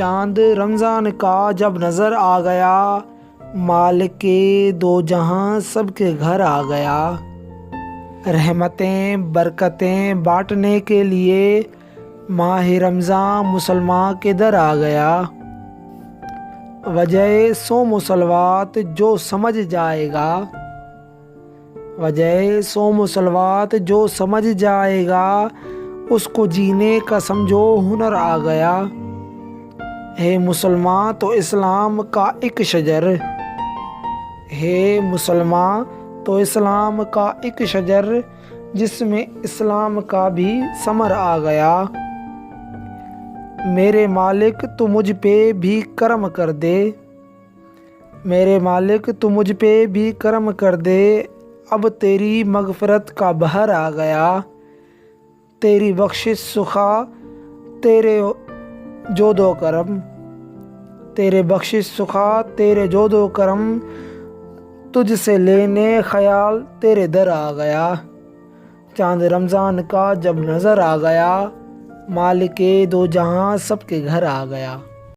चांद रमज़ान का जब नज़र आ गया, मालिक के दो जहां सबके घर आ गया। रहमतें बरकतें बांटने के लिए माह रमज़ान मुसलमान के दर आ गया। वजह सो मुसलवात जो समझ जाएगा, वजह सो मुसलवात जो समझ जाएगा, उसको जीने का समझो हुनर आ गया। है मुसलमान तो इस्लाम का एक शजर, है मुसलमान तो इस्लाम का एक शजर, जिसमें इस्लाम का भी समर आ गया। मेरे मालिक तू मुझ पे भी करम कर दे, मेरे मालिक तू मुझ पे भी करम कर दे। अब तेरी मगफरत का बहर आ गया, तेरी बख्शिश सुखा तेरे जोदो करम, तेरे बख्शिश सुखा तेरे जोदो करम, तुझसे लेने ख्याल तेरे दर आ गया। चांद रमज़ान का जब नज़र आ गया, मालिक के दो जहां सबके घर आ गया।